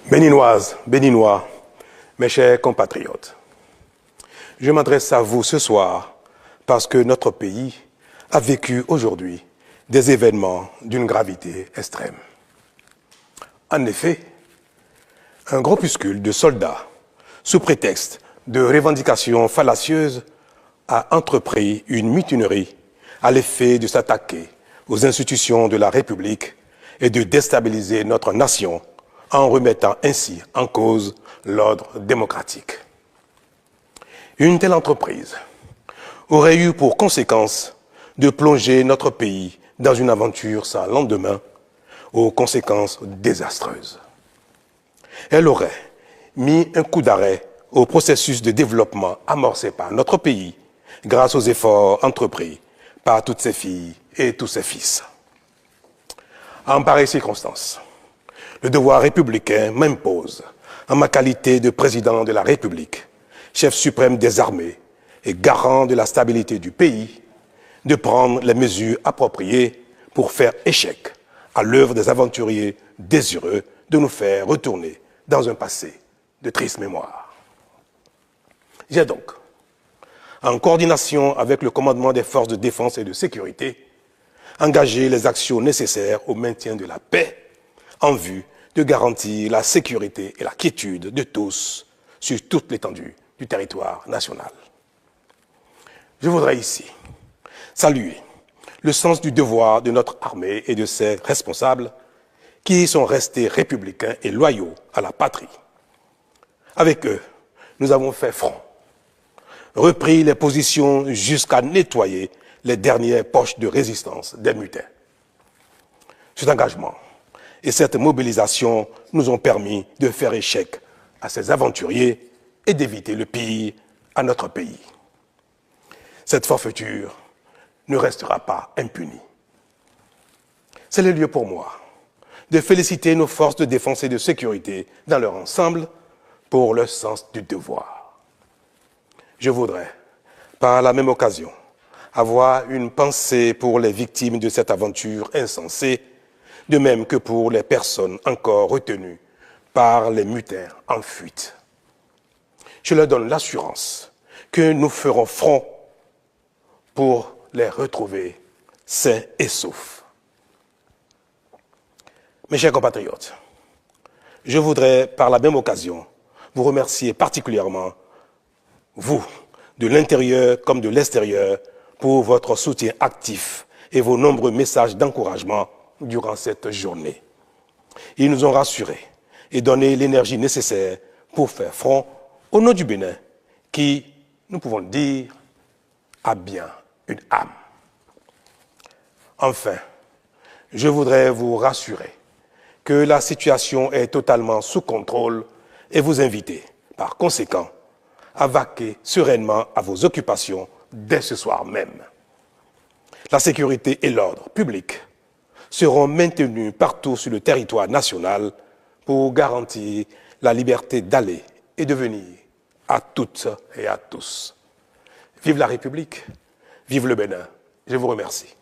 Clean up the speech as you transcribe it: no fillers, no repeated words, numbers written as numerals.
Béninoises, Béninois, mes chers compatriotes, je m'adresse à vous ce soir parce que notre pays a vécu aujourd'hui des événements d'une gravité extrême. En effet, un groupuscule de soldats, sous prétexte de revendications fallacieuses, a entrepris une mutinerie à l'effet de s'attaquer aux institutions de la République et de déstabiliser notre nation en remettant ainsi en cause l'ordre démocratique. Une telle entreprise aurait eu pour conséquence de plonger notre pays dans une aventure sans lendemain, aux conséquences désastreuses. Elle aurait mis un coup d'arrêt au processus de développement amorcé par notre pays grâce aux efforts entrepris par toutes ses filles et tous ses fils. En pareille circonstance, le devoir républicain m'impose, en ma qualité de président de la République, chef suprême des armées et garant de la stabilité du pays, de prendre les mesures appropriées pour faire échec à l'œuvre des aventuriers désireux de nous faire retourner dans un passé de triste mémoire. J'ai donc, en coordination avec le commandement des forces de défense et de sécurité, engagé les actions nécessaires au maintien de la paix en vue de garantir la sécurité et la quiétude de tous sur toute l'étendue du territoire national. Je voudrais ici saluer le sens du devoir de notre armée et de ses responsables qui sont restés républicains et loyaux à la patrie. Avec eux, nous avons fait front, repris les positions jusqu'à nettoyer les dernières poches de résistance des mutins. Cet engagement et cette mobilisation nous ont permis de faire échec à ces aventuriers et d'éviter le pire à notre pays. Cette forfaiture ne restera pas impunie. C'est le lieu pour moi de féliciter nos forces de défense et de sécurité dans leur ensemble pour leur sens du devoir. Je voudrais, par la même occasion, avoir une pensée pour les victimes de cette aventure insensée, de même que pour les personnes encore retenues par les mutins en fuite. Je leur donne l'assurance que nous ferons front pour les retrouver sains et saufs. Mes chers compatriotes, je voudrais par la même occasion vous remercier particulièrement, vous, de l'intérieur comme de l'extérieur, pour votre soutien actif et vos nombreux messages d'encouragement durant cette journée. Ils nous ont rassurés et donné l'énergie nécessaire pour faire front au nom du Bénin, qui, nous pouvons le dire, a bien une âme. Enfin, je voudrais vous rassurer que la situation est totalement sous contrôle et vous inviter, par conséquent, à vaquer sereinement à vos occupations dès ce soir même. La sécurité et l'ordre public seront maintenus partout sur le territoire national pour garantir la liberté d'aller et de venir à toutes et à tous. Vive la République, vive le Bénin. Je vous remercie.